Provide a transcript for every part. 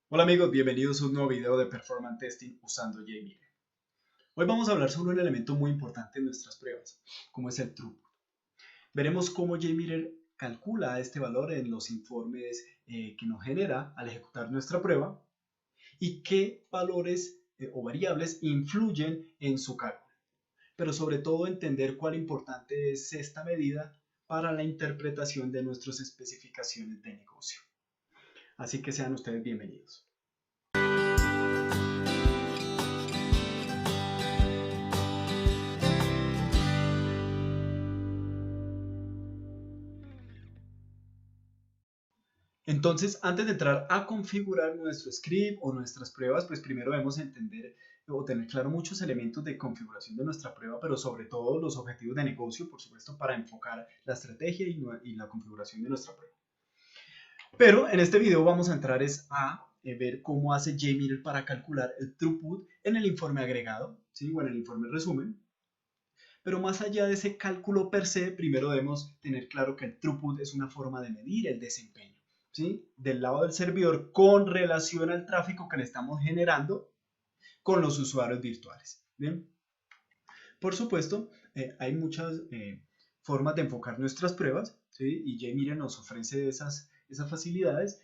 Hola amigos, bienvenidos a un nuevo video de Performance Testing usando JMeter. Hoy vamos a hablar sobre un elemento muy importante en nuestras pruebas, como es el throughput. Veremos cómo JMeter calcula este valor en los informes que nos genera al ejecutar nuestra prueba y qué valores o variables influyen en su cálculo. Pero sobre todo entender cuál importante es esta medida para la interpretación de nuestras especificaciones de negocio. Así que sean ustedes bienvenidos. Entonces, antes de entrar a configurar nuestro script o nuestras pruebas, pues primero debemos entender o tener claro muchos elementos de configuración de nuestra prueba, pero sobre todo los objetivos de negocio, por supuesto, para enfocar la estrategia y la configuración de nuestra prueba. Pero en este video vamos a entrar a ver cómo hace JMeter para calcular el throughput en el informe agregado, ¿sí? O en el informe resumen. Pero más allá de ese cálculo per se, primero debemos tener claro que el throughput es una forma de medir el desempeño, ¿sí? Del lado del servidor con relación al tráfico que le estamos generando con los usuarios virtuales. ¿Bien? Por supuesto, hay muchas formas de enfocar nuestras pruebas, ¿sí? Y JMeter nos ofrece esas facilidades,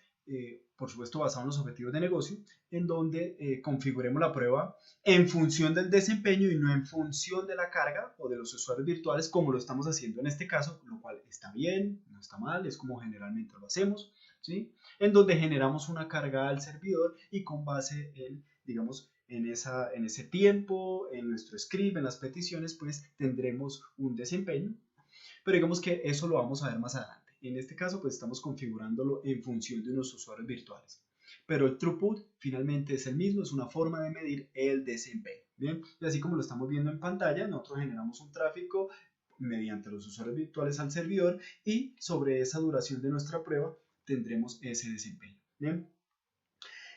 por supuesto basado en los objetivos de negocio, en donde configuremos la prueba en función del desempeño y no en función de la carga o de los usuarios virtuales, como lo estamos haciendo en este caso, lo cual está bien, no está mal, es como generalmente lo hacemos, ¿sí? En donde generamos una carga al servidor y con base en, digamos, en ese tiempo, en nuestro script, en las peticiones, pues tendremos un desempeño, pero digamos que eso lo vamos a ver más adelante. En este caso, pues estamos configurándolo en función de unos usuarios virtuales. Pero el throughput finalmente es el mismo, es una forma de medir el desempeño. Bien, y así como lo estamos viendo en pantalla, nosotros generamos un tráfico mediante los usuarios virtuales al servidor y sobre esa duración de nuestra prueba tendremos ese desempeño. Bien.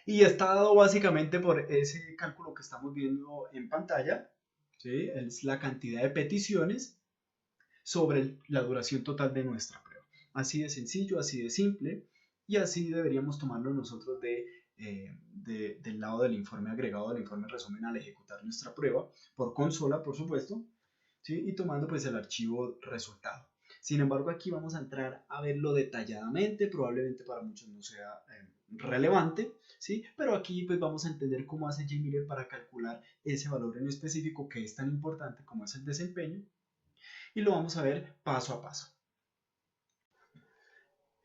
Y está dado básicamente por ese cálculo que estamos viendo en pantalla, ¿sí? Es la cantidad de peticiones sobre la duración total de nuestra prueba. Así de sencillo, así de simple, y así deberíamos tomarlo nosotros del lado del informe agregado, del informe resumen al ejecutar nuestra prueba, por consola, por supuesto, ¿sí? Y tomando pues el archivo resultado. Sin embargo, aquí vamos a entrar a verlo detalladamente, probablemente para muchos no sea relevante, ¿sí? Pero aquí pues vamos a entender cómo hace JMeter para calcular ese valor en específico que es tan importante como es el desempeño, y lo vamos a ver paso a paso.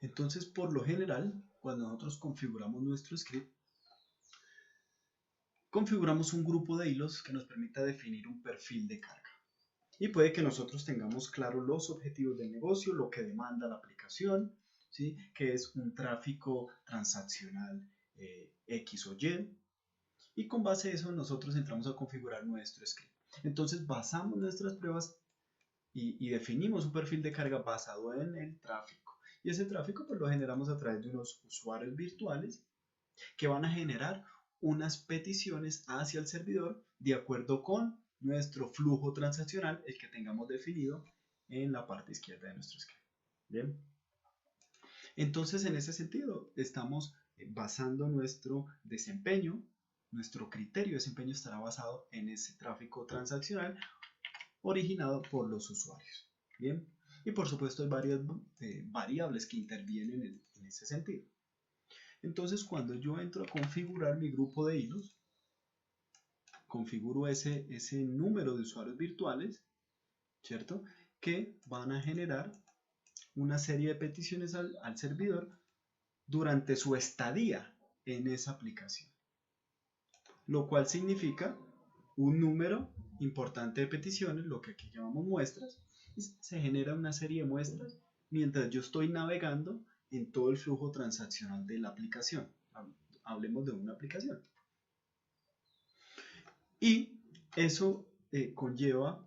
Entonces, por lo general, cuando nosotros configuramos nuestro script, configuramos un grupo de hilos que nos permita definir un perfil de carga. Y puede que nosotros tengamos claro los objetivos del negocio, lo que demanda la aplicación, ¿sí? Que es un tráfico transaccional X o Y. Y con base a eso nosotros entramos a configurar nuestro script. Entonces basamos nuestras pruebas y definimos un perfil de carga basado en el tráfico. Y ese tráfico pues lo generamos a través de unos usuarios virtuales que van a generar unas peticiones hacia el servidor de acuerdo con nuestro flujo transaccional, el que tengamos definido en la parte izquierda de nuestro script. Bien. Entonces, en ese sentido, estamos basando nuestro desempeño, nuestro criterio de desempeño estará basado en ese tráfico transaccional originado por los usuarios. Bien. Y por supuesto hay varias variables que intervienen en ese sentido. Entonces, cuando yo entro a configurar mi grupo de hilos, configuro ese número de usuarios virtuales, ¿cierto? Que van a generar una serie de peticiones al servidor durante su estadía en esa aplicación. Lo cual significa un número importante de peticiones, lo que aquí llamamos muestras, y se genera una serie de muestras mientras yo estoy navegando en todo el flujo transaccional de la aplicación. Hablemos de una aplicación. Y eso conlleva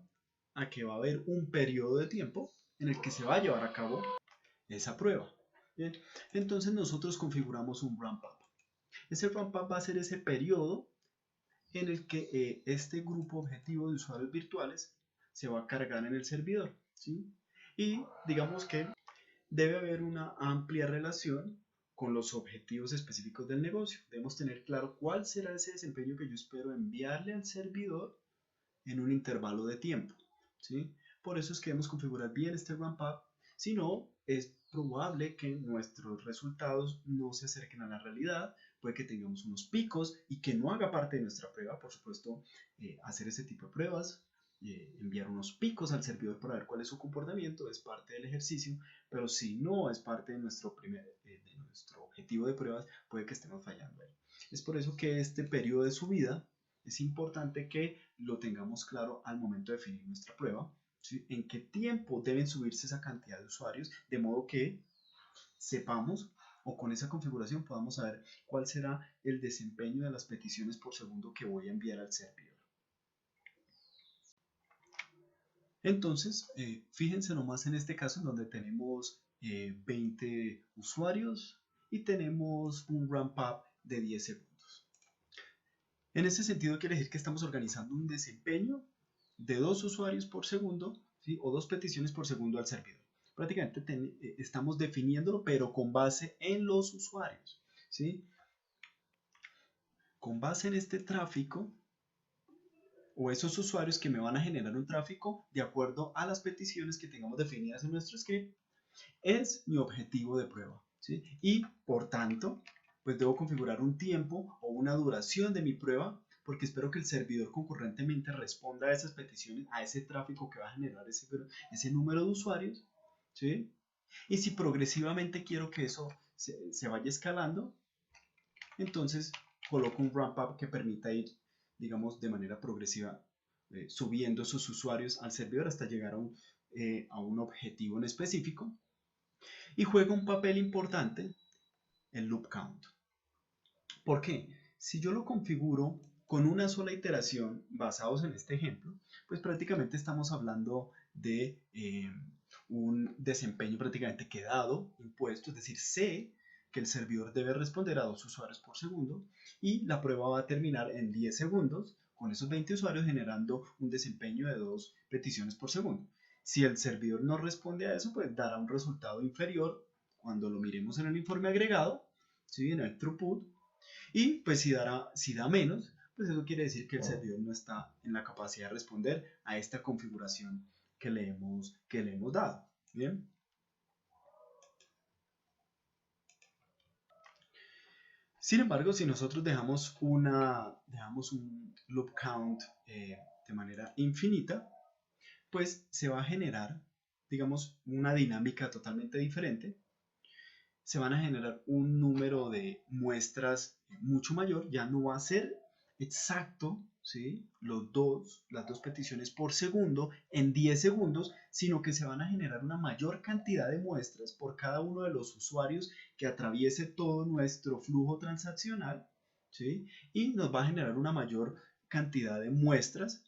a que va a haber un periodo de tiempo en el que se va a llevar a cabo esa prueba. ¿Bien? Entonces nosotros configuramos un ramp up. Ese ramp up va a ser ese periodo en el que este grupo objetivo de usuarios virtuales se va a cargar en el servidor, ¿sí? Y digamos que debe haber una amplia relación con los objetivos específicos del negocio. Debemos tener claro cuál será ese desempeño que yo espero enviarle al servidor en un intervalo de tiempo, ¿sí? Por eso es que debemos configurar bien este ramp up, si no, es probable que nuestros resultados no se acerquen a la realidad, puede que tengamos unos picos y que no haga parte de nuestra prueba. Por supuesto, hacer ese tipo de pruebas, enviar unos picos al servidor para ver cuál es su comportamiento, es parte del ejercicio, pero si no es parte de nuestro objetivo de pruebas, puede que estemos fallando ahí. Es por eso que este periodo de subida es importante que lo tengamos claro al momento de definir nuestra prueba, ¿sí? En qué tiempo deben subirse esa cantidad de usuarios, de modo que sepamos o con esa configuración podamos saber cuál será el desempeño de las peticiones por segundo que voy a enviar al servidor. Entonces, fíjense nomás en este caso en donde tenemos 20 usuarios y tenemos un ramp up de 10 segundos. En ese sentido quiere decir que estamos organizando un desempeño de 2 usuarios por segundo, ¿sí? O 2 peticiones por segundo al servidor. Prácticamente estamos definiéndolo, pero con base en los usuarios, ¿sí? Con base en este tráfico o esos usuarios que me van a generar un tráfico de acuerdo a las peticiones que tengamos definidas en nuestro script, es mi objetivo de prueba, ¿sí? Y por tanto, pues debo configurar un tiempo o una duración de mi prueba, porque espero que el servidor concurrentemente responda a esas peticiones, a ese tráfico que va a generar ese número de usuarios, ¿sí? Y si progresivamente quiero que eso se vaya escalando, entonces coloco un ramp up que permita ir, digamos, de manera progresiva subiendo sus usuarios al servidor hasta llegar a un objetivo en específico. Y juega un papel importante el loop count. ¿Por qué? Si yo lo configuro con una sola iteración basados en este ejemplo, pues prácticamente estamos hablando de un desempeño prácticamente quedado, impuesto, es decir, sé que el servidor debe responder a 2 usuarios por segundo y la prueba va a terminar en 10 segundos con esos 20 usuarios generando un desempeño de 2 peticiones por segundo. Si el servidor no responde a eso, pues dará un resultado inferior cuando lo miremos en el informe agregado, ¿sí? En el throughput, y pues si da menos, pues eso quiere decir que el servidor no está en la capacidad de responder a esta configuración que le hemos dado. ¿Bien? Sin embargo, si nosotros dejamos un loop count de manera infinita, pues se va a generar, digamos, una dinámica totalmente diferente. Se van a generar un número de muestras mucho mayor, ya no va a ser exacto, ¿sí? Las dos peticiones por segundo en 10 segundos, sino que se van a generar una mayor cantidad de muestras por cada uno de los usuarios que atraviese todo nuestro flujo transaccional, ¿sí? Y nos va a generar una mayor cantidad de muestras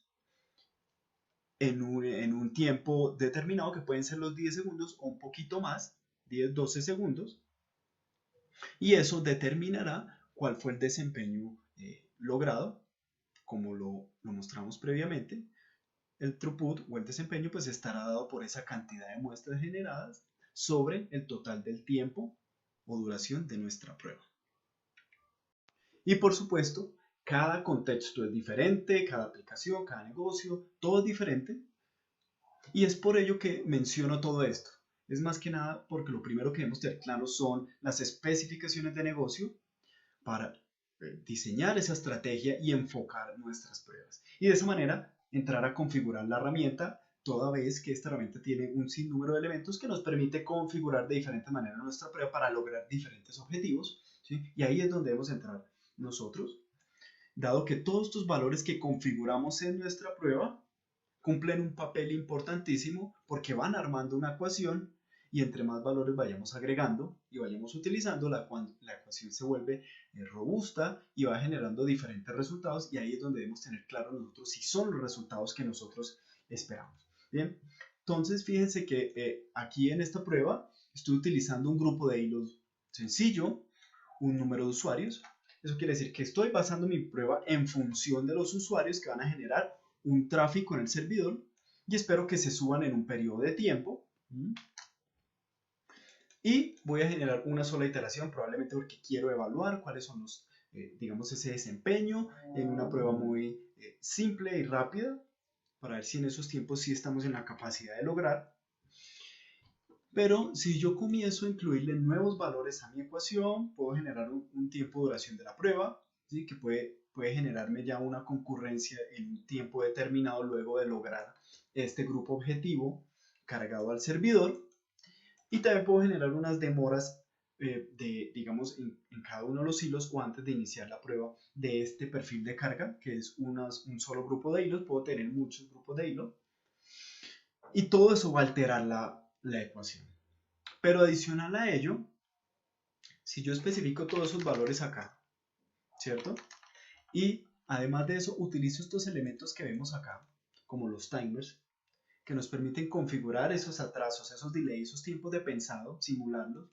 en un tiempo determinado, que pueden ser los 10 segundos o un poquito más, 10, 12 segundos, y eso determinará cuál fue el desempeño logrado, como lo mostramos previamente. El throughput o el desempeño pues estará dado por esa cantidad de muestras generadas sobre el total del tiempo o duración de nuestra prueba. Y por supuesto, cada contexto es diferente, cada aplicación, cada negocio, todo es diferente. Y es por ello que menciono todo esto. Es más que nada porque lo primero que debemos tener claro son las especificaciones de negocio para diseñar esa estrategia y enfocar nuestras pruebas. Y de esa manera entrar a configurar la herramienta, toda vez que esta herramienta tiene un sinnúmero de elementos que nos permite configurar de diferente manera nuestra prueba para lograr diferentes objetivos, ¿sí? Y ahí es donde debemos entrar nosotros, dado que todos estos valores que configuramos en nuestra prueba cumplen un papel importantísimo porque van armando una ecuación y entre más valores vayamos agregando y vayamos utilizando, la ecuación se vuelve robusta y va generando diferentes resultados, y ahí es donde debemos tener claro nosotros si son los resultados que nosotros esperamos. Bien, entonces fíjense que aquí en esta prueba estoy utilizando un grupo de hilos sencillo, un número de usuarios. Eso quiere decir que estoy basando mi prueba en función de los usuarios que van a generar un tráfico en el servidor y espero que se suban en un periodo de tiempo. Y voy a generar una sola iteración, probablemente porque quiero evaluar cuáles son los, digamos, ese desempeño en una prueba muy simple y rápida, para ver si en esos tiempos sí estamos en la capacidad de lograr. Pero si yo comienzo a incluirle nuevos valores a mi ecuación, puedo generar un tiempo de duración de la prueba, ¿sí? Que puede generarme ya una concurrencia en un tiempo determinado luego de lograr este grupo objetivo cargado al servidor. Y también puedo generar unas demoras digamos, en cada uno de los hilos o antes de iniciar la prueba de este perfil de carga, que es un solo grupo de hilos. Puedo tener muchos grupos de hilos. Y todo eso va a alterar la ecuación. Pero adicional a ello, si yo especifico todos esos valores acá, ¿cierto? Y además de eso, utilizo estos elementos que vemos acá, como los timers, que nos permiten configurar esos atrasos, esos delays, esos tiempos de pensado, simularlos.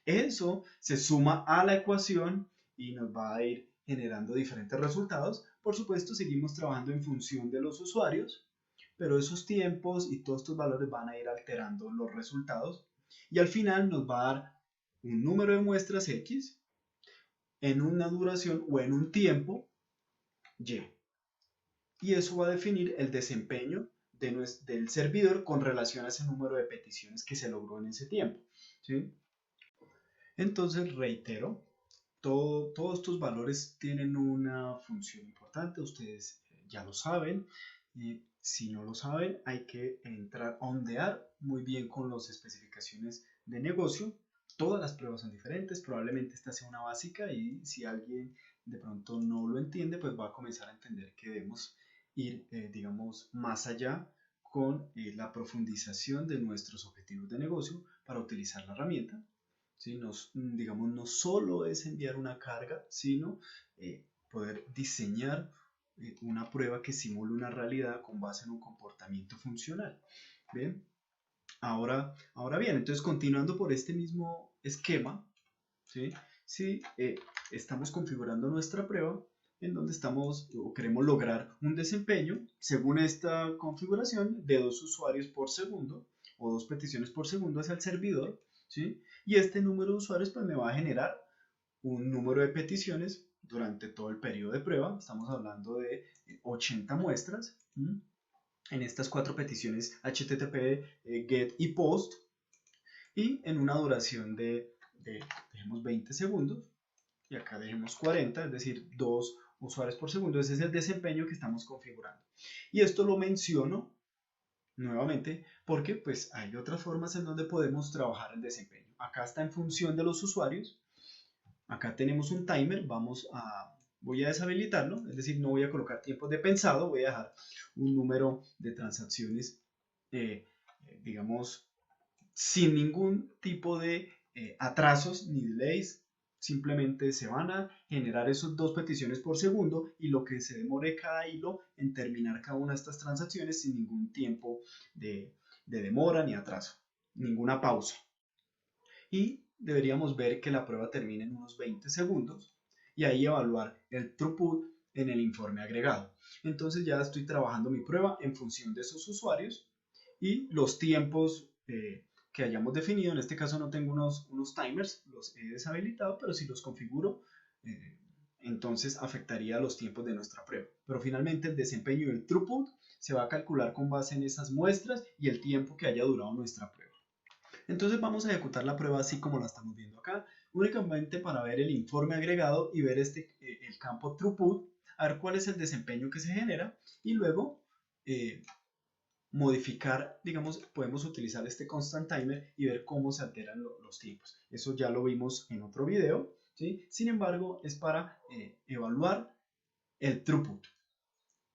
Eso se suma a la ecuación y nos va a ir generando diferentes resultados. Por supuesto, seguimos trabajando en función de los usuarios, pero esos tiempos y todos estos valores van a ir alterando los resultados y al final nos va a dar un número de muestras X en una duración o en un tiempo Y. Y eso va a definir el desempeño del servidor con relación a ese número de peticiones que se logró en ese tiempo, ¿sí? Entonces, reitero, todos estos valores tienen una función importante, ustedes ya lo saben. Y si no lo saben, hay que entrar a ondear muy bien con las especificaciones de negocio. Todas las pruebas son diferentes, probablemente esta sea una básica y si alguien de pronto no lo entiende, pues va a comenzar a entender que debemos ir, digamos, más allá con la profundización de nuestros objetivos de negocio para utilizar la herramienta. ¿Sí? Digamos, no solo es enviar una carga, sino poder diseñar una prueba que simule una realidad con base en un comportamiento funcional. ¿Bien? Ahora bien, entonces continuando por este mismo esquema, ¿sí? Si estamos configurando nuestra prueba en donde estamos o queremos lograr un desempeño según esta configuración de 2 usuarios por segundo o 2 peticiones por segundo hacia el servidor, ¿sí? Y este número de usuarios pues me va a generar un número de peticiones durante todo el periodo de prueba. Estamos hablando de 80 muestras. ¿Sí? En estas 4 peticiones HTTP, GET y POST, y en una duración dejemos 20 segundos, y acá dejemos 40, es decir, 2 usuarios por segundo. Ese es el desempeño que estamos configurando. Y esto lo menciono nuevamente porque pues hay otras formas en donde podemos trabajar el desempeño. Acá está en función de los usuarios. Acá tenemos un timer, voy a deshabilitarlo, es decir, no voy a colocar tiempos de pensado, voy a dejar un número de transacciones, digamos, sin ningún tipo de atrasos ni delays. Simplemente se van a generar esas 2 peticiones por segundo y lo que se demore cada hilo en terminar cada una de estas transacciones sin ningún tiempo de demora ni atraso, ninguna pausa. Y deberíamos ver que la prueba termine en unos 20 segundos y ahí evaluar el throughput en el informe agregado. Entonces ya estoy trabajando mi prueba en función de esos usuarios y los tiempos que hayamos definido. En este caso no tengo unos timers, los he deshabilitado, pero si los configuro, entonces afectaría los tiempos de nuestra prueba. Pero finalmente el desempeño y el throughput se va a calcular con base en esas muestras y el tiempo que haya durado nuestra prueba. Entonces vamos a ejecutar la prueba así como la estamos viendo acá, únicamente para ver el informe agregado y ver el campo throughput, a ver cuál es el desempeño que se genera y luego modificar, digamos, podemos utilizar este constant timer y ver cómo se alteran los tiempos. Eso ya lo vimos en otro video, ¿sí? Sin embargo, es para evaluar el throughput,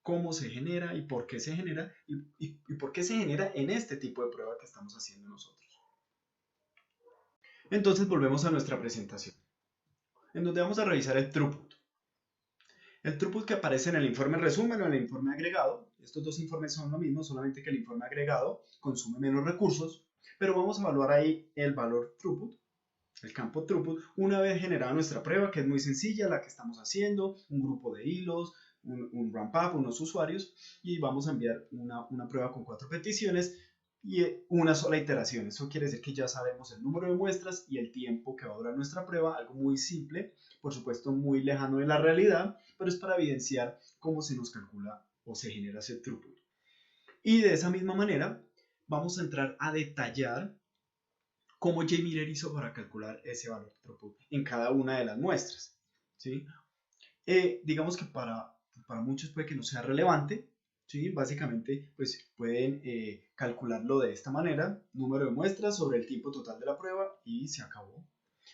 cómo se genera y por qué se genera y por qué se genera en este tipo de prueba que estamos haciendo nosotros. Entonces volvemos a nuestra presentación, en donde vamos a revisar el throughput. El throughput que aparece en el informe resumen o en el informe agregado, estos dos informes son lo mismo, solamente que el informe agregado consume menos recursos, pero vamos a evaluar ahí el valor throughput, el campo throughput, una vez generada nuestra prueba, que es muy sencilla, la que estamos haciendo, un grupo de hilos, un ramp up, unos usuarios, y vamos a enviar una prueba con 4 peticiones y una sola iteración. Eso quiere decir que ya sabemos el número de muestras y el tiempo que va a durar nuestra prueba, algo muy simple, por supuesto muy lejano de la realidad, pero es para evidenciar cómo se nos calcula o se genera ese throughput. Y de esa misma manera vamos a entrar a detallar cómo JMeter hizo para calcular ese valor de throughput en cada una de las muestras, ¿sí? Digamos que para muchos puede que no sea relevante, ¿sí? Básicamente pues pueden calcularlo de esta manera, número de muestras sobre el tiempo total de la prueba y se acabó.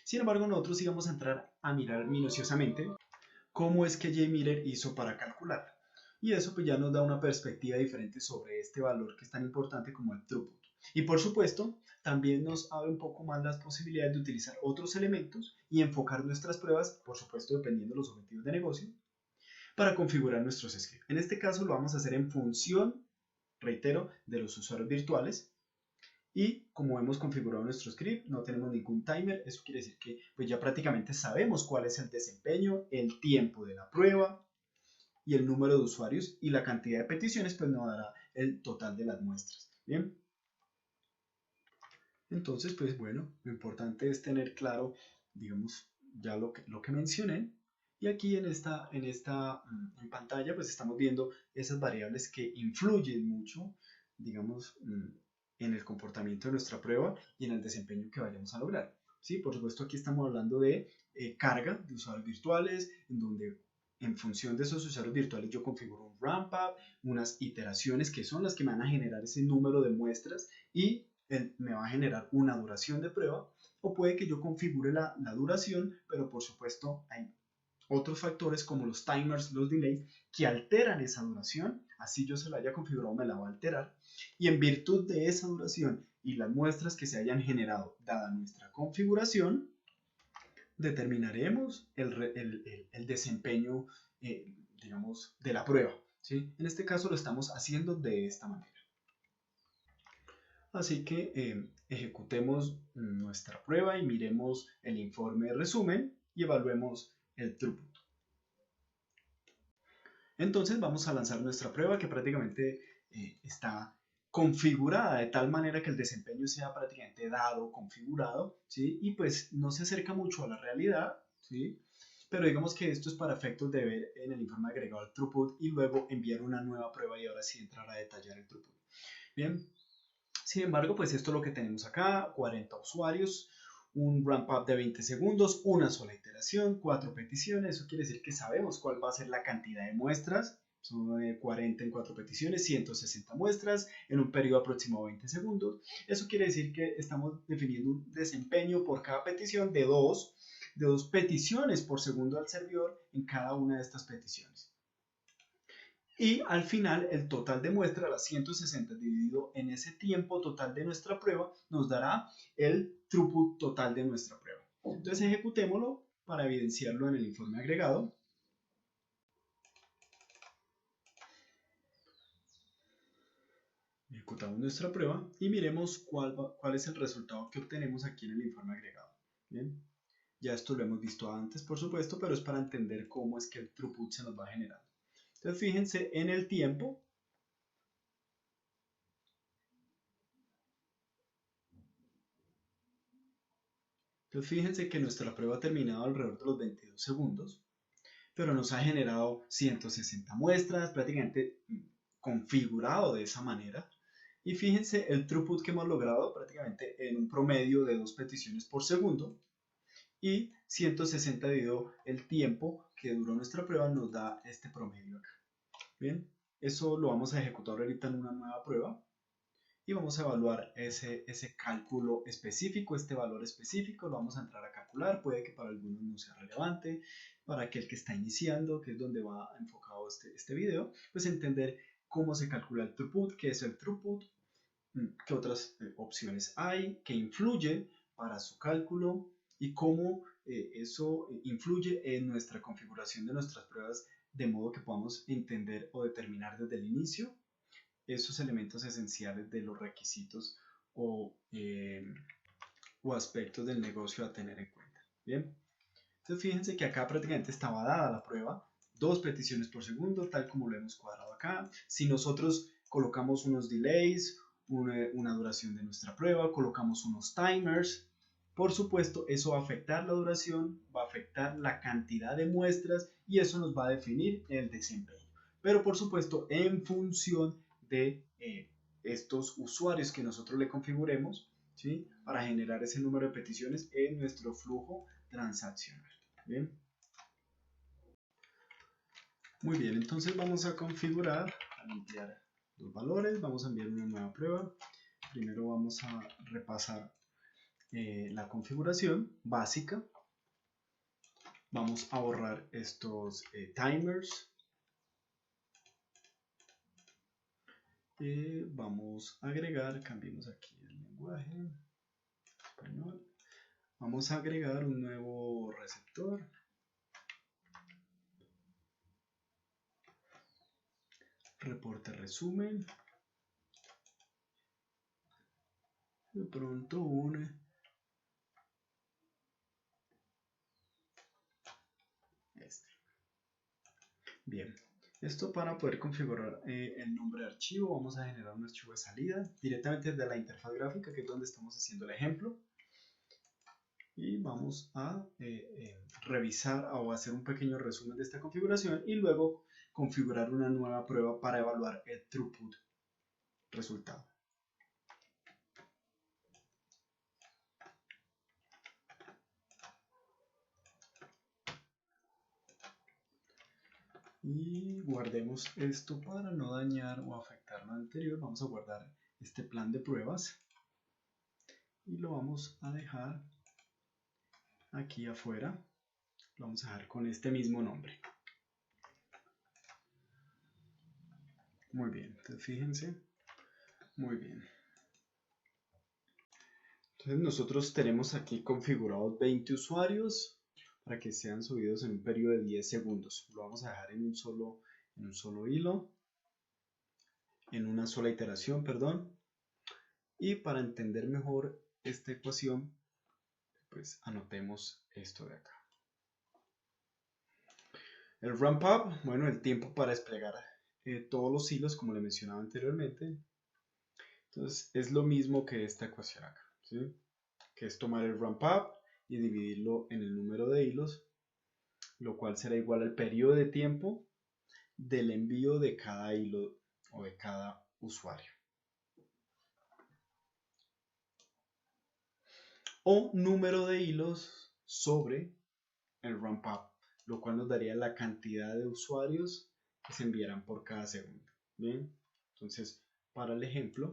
Sin embargo, nosotros íbamos a entrar a mirar minuciosamente cómo es que JMeter hizo para calcular. Y eso pues ya nos da una perspectiva diferente sobre este valor que es tan importante como el throughput. Y por supuesto, también nos abre un poco más las posibilidades de utilizar otros elementos y enfocar nuestras pruebas, por supuesto dependiendo de los objetivos de negocio, para configurar nuestros scripts. En este caso lo vamos a hacer en función, reitero, de los usuarios virtuales. Y como hemos configurado nuestro script, no tenemos ningún timer. Eso quiere decir que pues ya prácticamente sabemos cuál es el desempeño, el tiempo de la prueba y el número de usuarios, y la cantidad de peticiones pues nos dará el total de las muestras. Bien. Entonces, pues bueno, lo importante es tener claro, digamos, ya lo que mencioné. Y aquí en pantalla pues estamos viendo esas variables que influyen mucho, digamos, en el comportamiento de nuestra prueba y en el desempeño que vayamos a lograr. ¿Sí? Por supuesto, aquí estamos hablando de carga de usuarios virtuales, en donde en función de esos usuarios virtuales yo configuro un ramp up, unas iteraciones que son las que me van a generar ese número de muestras y me va a generar una duración de prueba, o puede que yo configure la duración, pero por supuesto hay otros factores como los timers, los delays, que alteran esa duración. Así yo se la haya configurado, me la va a alterar. Y en virtud de esa duración y las muestras que se hayan generado, dada nuestra configuración, determinaremos el desempeño, digamos, de la prueba. ¿Sí? En este caso lo estamos haciendo de esta manera. Así que ejecutemos nuestra prueba y miremos el informe de resumen y evaluemos el throughput. Entonces vamos a lanzar nuestra prueba que prácticamente está configurada de tal manera que el desempeño sea prácticamente dado, configurado, ¿sí? Y pues no se acerca mucho a la realidad, ¿sí? Pero digamos que esto es para efectos de ver en el informe agregado el throughput y luego enviar una nueva prueba y ahora sí entrar a detallar el throughput. Bien, sin embargo, pues esto es lo que tenemos acá, 40 usuarios, un ramp up de 20 segundos, una sola iteración, 4 peticiones. Eso quiere decir que sabemos cuál va a ser la cantidad de muestras. Son 40 en 4 peticiones, 160 muestras en un periodo aproximado de 20 segundos. Eso quiere decir que estamos definiendo un desempeño por cada petición de dos peticiones por segundo al servidor en cada una de estas peticiones. Y al final el total de muestra, las 160 dividido en ese tiempo total de nuestra prueba, nos dará el throughput total de nuestra prueba. Entonces ejecutémoslo para evidenciarlo en el informe agregado. Ejecutamos nuestra prueba y miremos cuál es el resultado que obtenemos aquí en el informe agregado. Bien, ya esto lo hemos visto antes, por supuesto, pero es para entender cómo es que el throughput se nos va generando. Entonces fíjense en el tiempo. Entonces fíjense que nuestra prueba ha terminado alrededor de los 22 segundos, pero nos ha generado 160 muestras, prácticamente configurado de esa manera. Y fíjense el throughput que hemos logrado prácticamente en un promedio de 2 peticiones por segundo, y 160 dividido el tiempo que duró nuestra prueba nos da este promedio acá. Bien, eso lo vamos a ejecutar ahorita en una nueva prueba y vamos a evaluar ese cálculo específico, este valor específico, lo vamos a entrar a calcular, puede que para algunos no sea relevante, para aquel que está iniciando, que es donde va enfocado este video, pues entender cómo se calcula el throughput, qué es el throughput, qué otras opciones hay, qué influye para su cálculo y cómo eso influye en nuestra configuración de nuestras pruebas de modo que podamos entender o determinar desde el inicio esos elementos esenciales de los requisitos o aspectos del negocio a tener en cuenta. Bien, entonces fíjense que acá prácticamente estaba dada la prueba, 2 peticiones por segundo, tal como lo hemos cuadrado acá. Si nosotros colocamos unos delays una duración de nuestra prueba, colocamos unos timers. Por supuesto, eso va a afectar la duración, va a afectar la cantidad de muestras y eso nos va a definir el desempeño. Pero por supuesto, en función de estos usuarios que nosotros le configuremos, ¿sí? Para generar ese número de peticiones en nuestro flujo transaccional. ¿Bien? Muy bien, entonces vamos a configurar, a limpiar los valores, vamos a enviar una nueva prueba. Primero vamos a repasar la configuración básica. Vamos a borrar estos timers. Vamos a agregar, cambiemos aquí el lenguaje, español. Vamos a agregar un nuevo receptor. Reporte resumen. De pronto Bien, esto para poder configurar el nombre de archivo, vamos a generar un archivo de salida directamente desde la interfaz gráfica, que es donde estamos haciendo el ejemplo. Y vamos a revisar o hacer un pequeño resumen de esta configuración y luego configurar una nueva prueba para evaluar el throughput resultado. Y guardemos esto para no dañar o afectar lo anterior. Vamos a guardar este plan de pruebas y lo vamos a dejar aquí afuera. Lo vamos a dejar con este mismo nombre. Muy bien, entonces fíjense. Muy bien. Entonces nosotros tenemos aquí configurados 20 usuarios para que sean subidos en un periodo de 10 segundos. Lo vamos a dejar en un solo hilo, en una sola iteración, perdón. Y para entender mejor esta ecuación, pues anotemos esto de acá. El ramp up, bueno, el tiempo para desplegar todos los hilos, como le mencionaba anteriormente. Entonces es lo mismo que esta ecuación acá, ¿sí? Que es tomar el ramp up y dividirlo en el número de hilos, lo cual será igual al periodo de tiempo del envío de cada hilo o de cada usuario. O número de hilos sobre el ramp up, lo cual nos daría la cantidad de usuarios que se enviarán por cada segundo. Bien, entonces para el ejemplo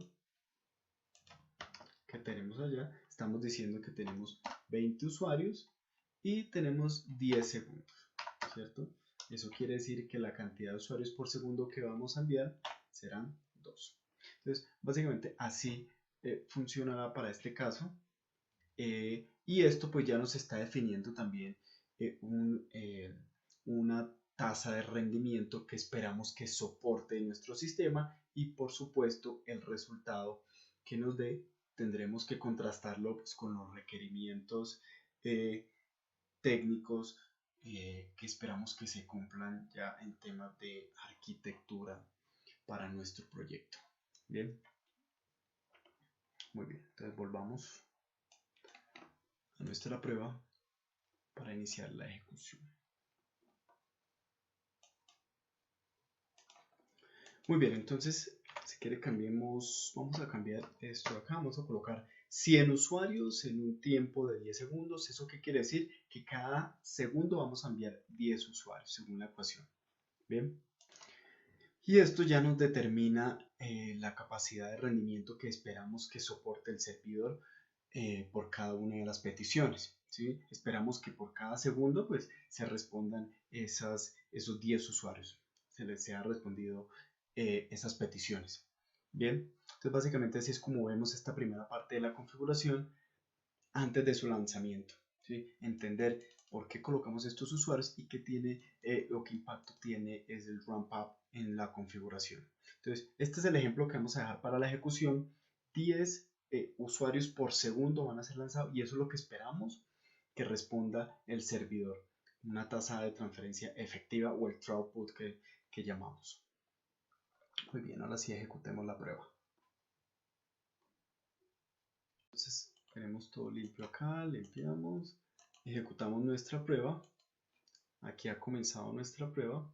que tenemos allá, estamos diciendo que tenemos 20 usuarios y tenemos 10 segundos, ¿cierto? Eso quiere decir que la cantidad de usuarios por segundo que vamos a enviar serán 2. Entonces, básicamente así funcionará para este caso. Y esto pues ya nos está definiendo también una tasa de rendimiento que esperamos que soporte nuestro sistema y por supuesto el resultado que nos dé tendremos que contrastarlo pues, con los requerimientos técnicos que esperamos que se cumplan ya en temas de arquitectura para nuestro proyecto. Bien, muy bien, entonces volvamos a nuestra prueba para iniciar la ejecución. Muy bien, entonces si quiere cambiemos, vamos a cambiar esto de acá, vamos a colocar 100 usuarios en un tiempo de 10 segundos. ¿Eso qué quiere decir? Que cada segundo vamos a enviar 10 usuarios según la ecuación. Bien. Y esto ya nos determina la capacidad de rendimiento que esperamos que soporte el servidor por cada una de las peticiones, ¿sí? Esperamos que por cada segundo pues, se respondan esos 10 usuarios, se les sea respondido esas peticiones. Bien, entonces básicamente así es como vemos esta primera parte de la configuración antes de su lanzamiento, ¿sí? Entender por qué colocamos estos usuarios y qué tiene o qué impacto tiene es el ramp up en la configuración. Entonces, este es el ejemplo que vamos a dejar para la ejecución. 10 usuarios por segundo van a ser lanzados y eso es lo que esperamos que responda el servidor, una tasa de transferencia efectiva o el throughput que llamamos. Muy bien, ahora sí ejecutemos la prueba. Entonces tenemos todo limpio acá, limpiamos, ejecutamos nuestra prueba. Aquí ha comenzado nuestra prueba.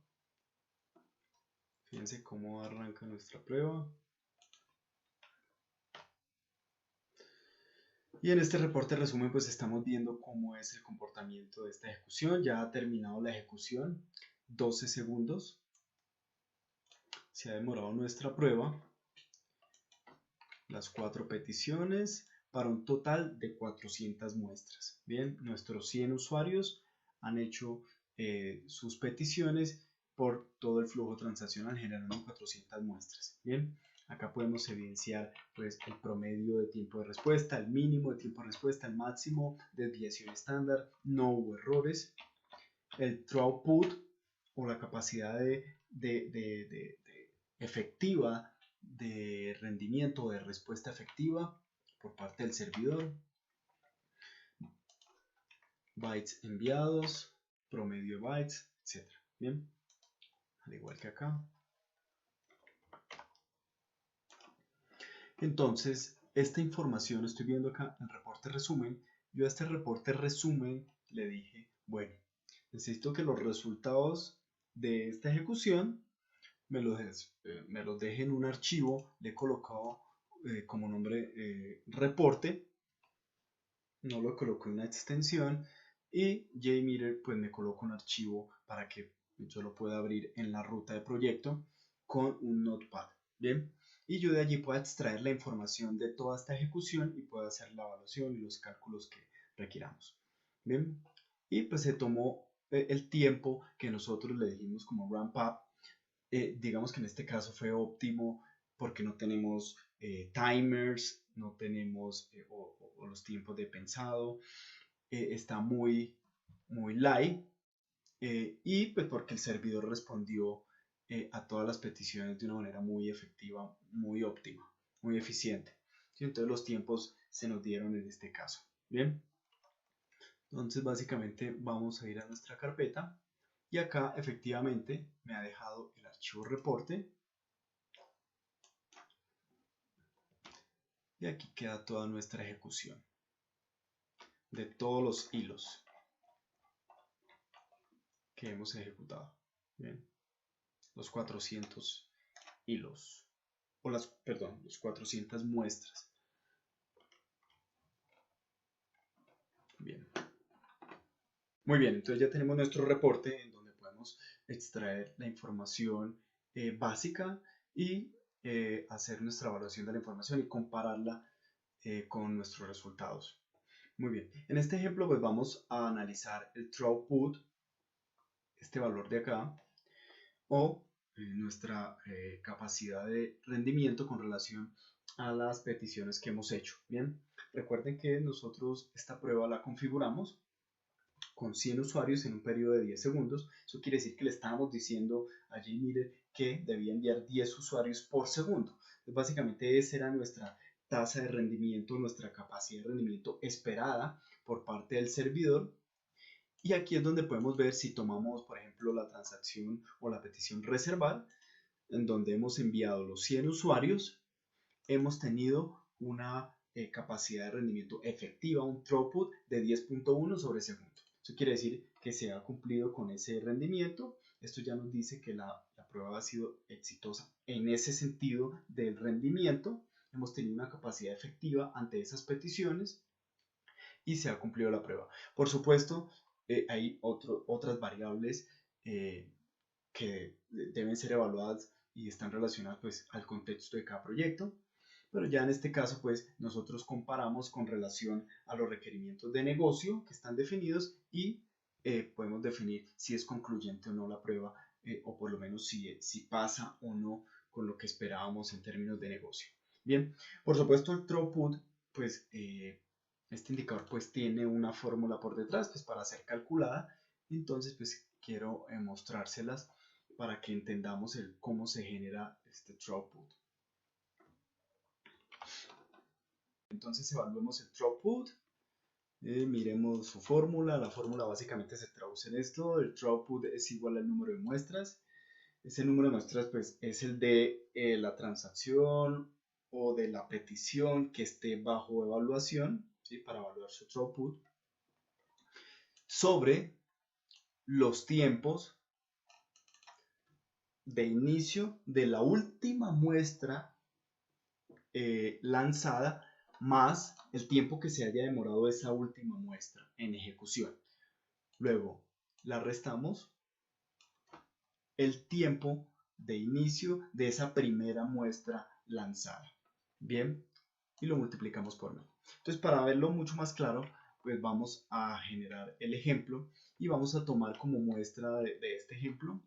Fíjense cómo arranca nuestra prueba. Y en este reporte resumen pues estamos viendo cómo es el comportamiento de esta ejecución. Ya ha terminado la ejecución, 12 segundos. Se ha demorado nuestra prueba, las 4 peticiones, para un total de 400 muestras. Bien, nuestros 100 usuarios han hecho sus peticiones por todo el flujo transaccional generando 400 muestras. Bien, acá podemos evidenciar pues el promedio de tiempo de respuesta, el mínimo de tiempo de respuesta, el máximo, desviación estándar, no hubo errores, el throughput o la capacidad efectiva de rendimiento de respuesta efectiva por parte del servidor, bytes enviados, promedio de bytes, etc. Bien, al igual que acá. Entonces, esta información, estoy viendo acá el reporte resumen. Yo a este reporte resumen le dije, bueno, necesito que los resultados de esta ejecución me los deje en un archivo. Le he colocado como nombre reporte, no lo coloco en una extensión, y JMeter pues me coloco un archivo para que yo lo pueda abrir en la ruta de proyecto con un notepad. Bien, y yo de allí puedo extraer la información de toda esta ejecución y puedo hacer la evaluación y los cálculos que requiramos. Bien, y pues se tomó el tiempo que nosotros le dijimos como ramp up. Digamos que en este caso fue óptimo porque no tenemos timers, no tenemos o los tiempos de pensado, está muy light, y pues porque el servidor respondió a todas las peticiones de una manera muy efectiva, muy óptima, muy eficiente. ¿Sí? Entonces los tiempos se nos dieron en este caso. Bien, entonces básicamente vamos a ir a nuestra carpeta y acá efectivamente me ha dejado el archivo reporte. Y aquí queda toda nuestra ejecución de todos los hilos que hemos ejecutado. Bien, los 400 hilos, o los 400 muestras. Bien. Muy bien, entonces ya tenemos nuestro reporte en donde podemos extraer la información básica y hacer nuestra evaluación de la información y compararla con nuestros resultados. Muy bien, en este ejemplo pues vamos a analizar el throughput, este valor de acá, o nuestra capacidad de rendimiento con relación a las peticiones que hemos hecho. Bien, recuerden que nosotros esta prueba la configuramos con 100 usuarios en un periodo de 10 segundos. Eso quiere decir que le estábamos diciendo a JMeter que debía enviar 10 usuarios por segundo. Entonces, básicamente esa era nuestra tasa de rendimiento, nuestra capacidad de rendimiento esperada por parte del servidor. Y aquí es donde podemos ver si tomamos, por ejemplo, la transacción o la petición reservar, en donde hemos enviado los 100 usuarios, hemos tenido una capacidad de rendimiento efectiva, un throughput de 10.1 sobre segundo. Eso quiere decir que se ha cumplido con ese rendimiento. Esto ya nos dice que la prueba ha sido exitosa en ese sentido del rendimiento. Hemos tenido una capacidad efectiva ante esas peticiones y se ha cumplido la prueba. Por supuesto, hay otras variables que deben ser evaluadas y están relacionadas pues, al contexto de cada proyecto. Pero ya en este caso, pues nosotros comparamos con relación a los requerimientos de negocio que están definidos y podemos definir si es concluyente o no la prueba, o por lo menos si pasa o no con lo que esperábamos en términos de negocio. Bien, por supuesto el throughput, pues este indicador pues tiene una fórmula por detrás pues para ser calculada. Entonces pues quiero mostrárselas para que entendamos cómo se genera este throughput. Entonces evaluemos el throughput, miremos su fórmula. La fórmula básicamente se traduce en esto: el throughput es igual al número de muestras. Ese número de muestras pues es el de la transacción o de la petición que esté bajo evaluación, ¿sí? Para evaluar su throughput, sobre los tiempos de inicio de la última muestra lanzada más el tiempo que se haya demorado esa última muestra en ejecución. Luego la restamos el tiempo de inicio de esa primera muestra lanzada. Bien, y lo multiplicamos por 1000. Entonces, para verlo mucho más claro, pues vamos a generar el ejemplo y vamos a tomar como muestra de este ejemplo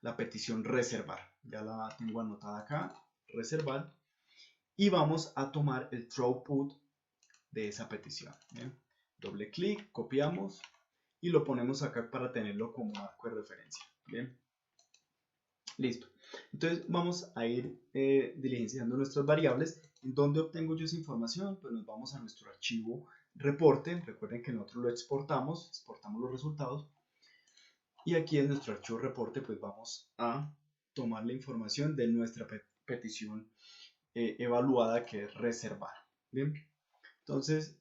la petición reservar. Ya la tengo anotada acá, reservar. Y vamos a tomar el throughput de esa petición. ¿Bien? Doble clic, copiamos y lo ponemos acá para tenerlo como marco de referencia. Bien, listo. Entonces vamos a ir diligenciando nuestras variables. ¿En dónde obtengo yo esa información? Pues nos vamos a nuestro archivo reporte. Recuerden que nosotros lo exportamos los resultados. Y aquí en nuestro archivo reporte pues vamos a tomar la información de nuestra petición evaluada, que es reservar. Bien, entonces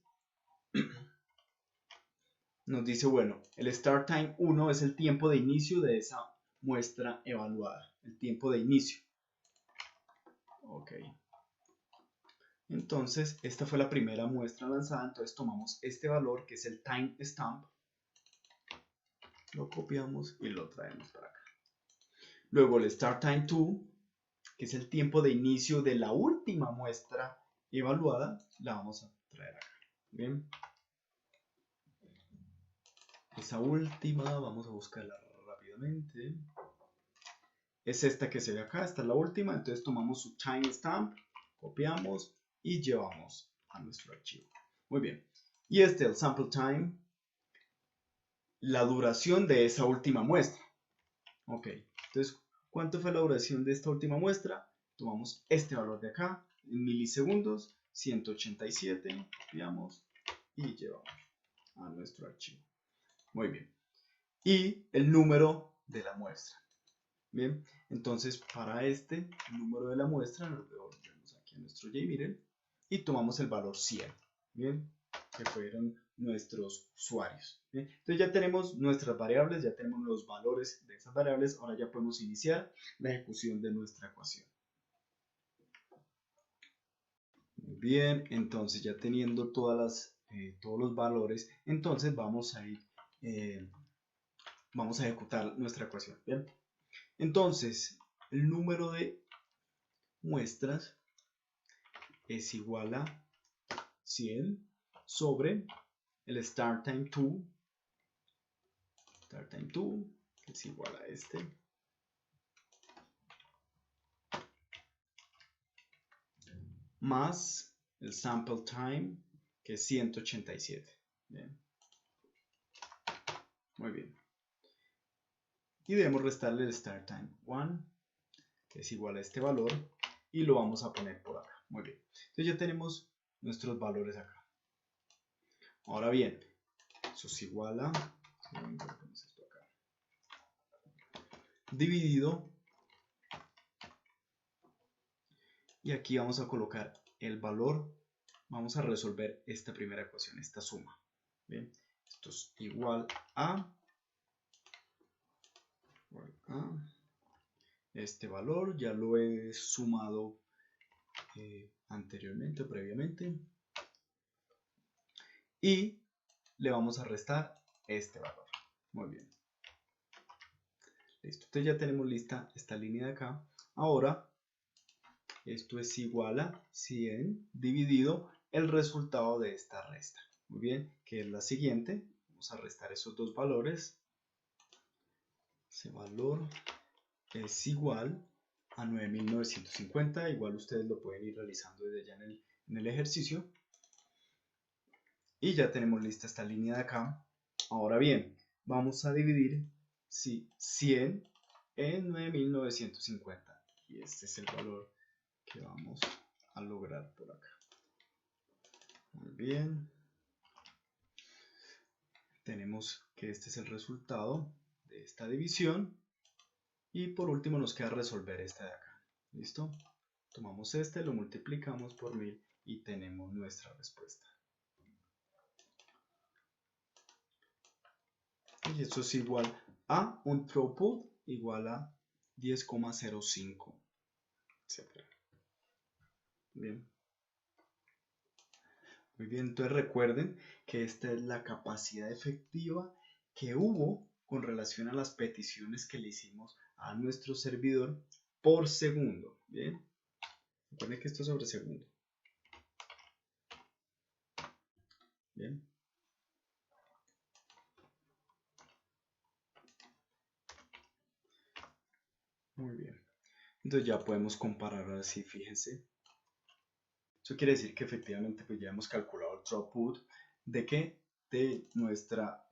nos dice, bueno, el start time 1 es el tiempo de inicio de esa muestra evaluada, el tiempo de inicio. Ok, entonces esta fue la primera muestra lanzada. Entonces tomamos este valor que es el time stamp, lo copiamos y lo traemos para acá. Luego el start time 2, que es el tiempo de inicio de la última muestra evaluada, la vamos a traer acá. Bien, esa última vamos a buscarla rápidamente. Es esta que se ve acá, esta es la última. Entonces tomamos su timestamp, copiamos y llevamos a nuestro archivo. Muy bien, y este es el sample time, la duración de esa última muestra. Ok, entonces, ¿cuánto fue la duración de esta última muestra? Tomamos este valor de acá, en milisegundos, 187, copiamos y llevamos a nuestro archivo. Muy bien, y el número de la muestra. Bien, entonces para este número de la muestra nos devolvemos aquí a nuestro JMeter y tomamos el valor 100. Bien, que fueron nuestros usuarios. Bien, entonces ya tenemos nuestras variables, ya tenemos los valores de esas variables. Ahora ya podemos iniciar la ejecución de nuestra ecuación. Muy bien, entonces ya teniendo todos los valores, entonces vamos a ejecutar nuestra ecuación. Bien, entonces el número de muestras es igual a 100 sobre el start time 2, que es igual a este, más el sample time, que es 187. Bien. Muy bien. Y debemos restarle el start time 1, que es igual a este valor, y lo vamos a poner por acá. Muy bien. Entonces ya tenemos nuestros valores acá. Ahora bien, eso es igual a dividido, y aquí vamos a colocar el valor. Vamos a resolver esta primera ecuación, esta suma. Bien, esto es igual a este valor, ya lo he sumado anteriormente, previamente, y le vamos a restar este valor. Muy bien, listo. Entonces ya tenemos lista esta línea de acá. Ahora esto es igual a 100 dividido el resultado de esta resta. Muy bien, que es la siguiente. Vamos a restar esos dos valores. Ese valor es igual a 9950. Igual ustedes lo pueden ir realizando desde ya en el ejercicio. Y ya tenemos lista esta línea de acá. Ahora bien, vamos a dividir 100 en 9950. Y este es el valor que vamos a lograr por acá. Muy bien. Tenemos que este es el resultado de esta división. Y por último nos queda resolver esta de acá. ¿Listo? Tomamos este, lo multiplicamos por 1000 y tenemos nuestra respuesta. Y esto es igual a un throughput igual a 10,05, etc. Bien. Muy bien, entonces recuerden que esta es la capacidad efectiva que hubo con relación a las peticiones que le hicimos a nuestro servidor por segundo. Bien, recuerden que esto es sobre segundo. Bien. Muy bien. Entonces ya podemos comparar así, fíjense. Eso quiere decir que efectivamente pues ya hemos calculado el throughput de qué, de nuestra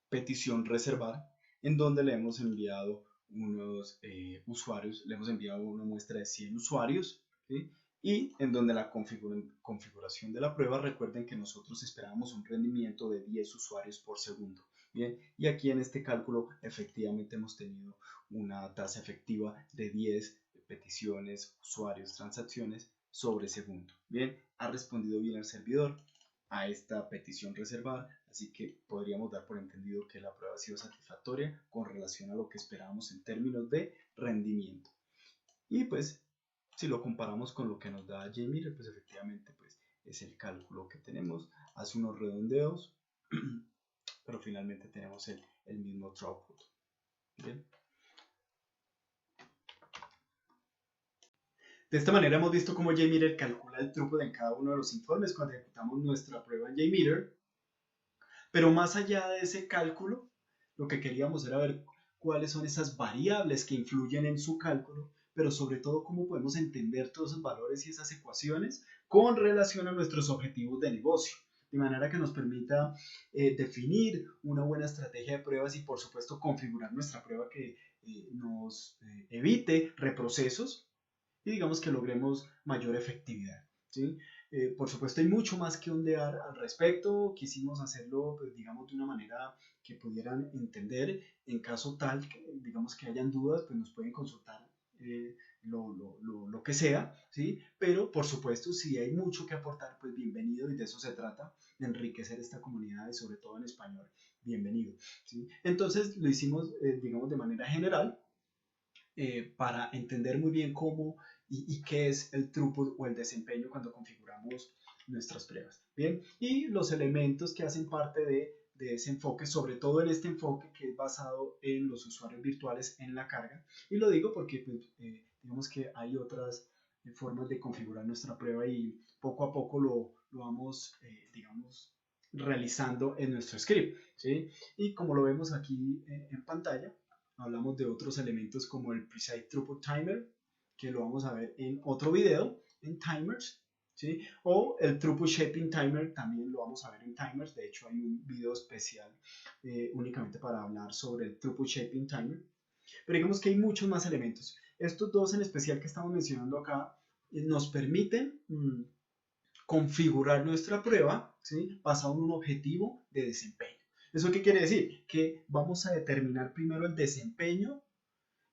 petición reservar, en donde le hemos enviado unos usuarios, le hemos enviado una muestra de 100 usuarios, ¿sí? Y en donde la configuración de la prueba, recuerden que nosotros esperábamos un rendimiento de 10 usuarios por segundo. Bien, y aquí en este cálculo efectivamente hemos tenido una tasa efectiva de 10 peticiones, usuarios, transacciones sobre segundo. Bien, ha respondido bien el servidor a esta petición reservar, así que podríamos dar por entendido que la prueba ha sido satisfactoria con relación a lo que esperábamos en términos de rendimiento. Y pues si lo comparamos con lo que nos da JMeter, pues efectivamente pues es el cálculo que tenemos, hace unos redondeos, pero finalmente tenemos el mismo throughput. ¿Bien? De esta manera hemos visto cómo JMeter calcula el throughput en cada uno de los informes cuando ejecutamos nuestra prueba en JMeter. Pero más allá de ese cálculo, lo que queríamos era ver cuáles son esas variables que influyen en su cálculo, pero sobre todo cómo podemos entender todos esos valores y esas ecuaciones con relación a nuestros objetivos de negocio, de manera que nos permita definir una buena estrategia de pruebas y por supuesto configurar nuestra prueba que nos evite reprocesos y digamos que logremos mayor efectividad, ¿sí? Por supuesto hay mucho más que ondear al respecto, quisimos hacerlo pues, digamos de una manera que pudieran entender, en caso tal, digamos que hayan dudas, pues nos pueden consultar lo que sea, ¿sí? Pero por supuesto si hay mucho que aportar, pues bienvenido y de eso se trata, de enriquecer esta comunidad y sobre todo en español, bienvenido, ¿sí? Entonces lo hicimos digamos de manera general, para entender muy bien cómo y qué es el throughput o el desempeño cuando configuramos nuestras pruebas. Bien, y los elementos que hacen parte de ese enfoque, sobre todo en este enfoque que es basado en los usuarios virtuales en la carga. Y lo digo porque pues, digamos que hay otras formas de configurar nuestra prueba y poco a poco lo vamos, digamos, realizando en nuestro script, ¿sí? Y como lo vemos aquí en pantalla, hablamos de otros elementos como el Precise Throughput Timer, que lo vamos a ver en otro video, en Timers, ¿sí? O el Throughput Shaping Timer, también lo vamos a ver en Timers, de hecho hay un video especial únicamente para hablar sobre el Throughput Shaping Timer, pero digamos que hay muchos más elementos. Estos dos en especial que estamos mencionando acá nos permiten configurar nuestra prueba, ¿sí? Basado en un objetivo de desempeño. ¿Eso qué quiere decir? Que vamos a determinar primero el desempeño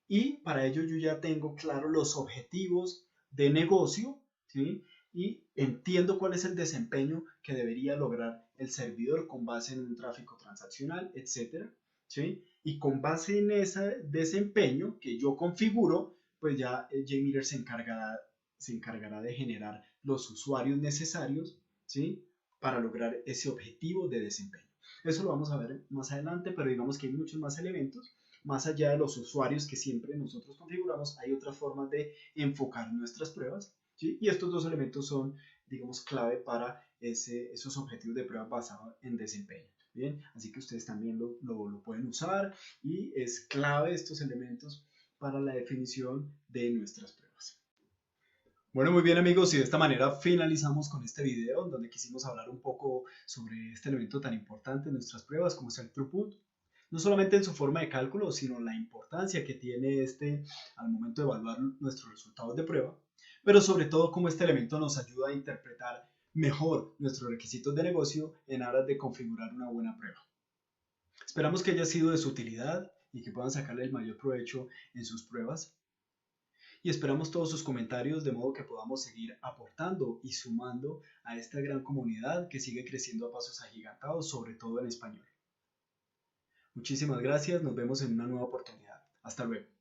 y para ello yo ya tengo claro los objetivos de negocio, ¿sí? Y entiendo cuál es el desempeño que debería lograr el servidor con base en un tráfico transaccional, etcétera, ¿sí? Y con base en ese desempeño que yo configuro, pues ya JMeter se encargará de generar los usuarios necesarios, ¿sí? Para lograr ese objetivo de desempeño. Eso lo vamos a ver más adelante, pero digamos que hay muchos más elementos. Más allá de los usuarios que siempre nosotros configuramos, hay otras formas de enfocar nuestras pruebas, ¿sí? Y estos dos elementos son, digamos, clave para esos objetivos de prueba basados en desempeño. Bien, así que ustedes también lo pueden usar y es clave estos elementos para la definición de nuestras pruebas. Bueno, muy bien amigos, y de esta manera finalizamos con este video donde quisimos hablar un poco sobre este elemento tan importante en nuestras pruebas como es el throughput. No solamente en su forma de cálculo, sino la importancia que tiene este al momento de evaluar nuestros resultados de prueba, pero sobre todo cómo este elemento nos ayuda a interpretar mejor nuestros requisitos de negocio en aras de configurar una buena prueba. Esperamos que haya sido de su utilidad y que puedan sacarle el mayor provecho en sus pruebas. y esperamos todos sus comentarios de modo que podamos seguir aportando y sumando a esta gran comunidad que sigue creciendo a pasos agigantados, sobre todo en español. Muchísimas gracias, nos vemos en una nueva oportunidad. Hasta luego.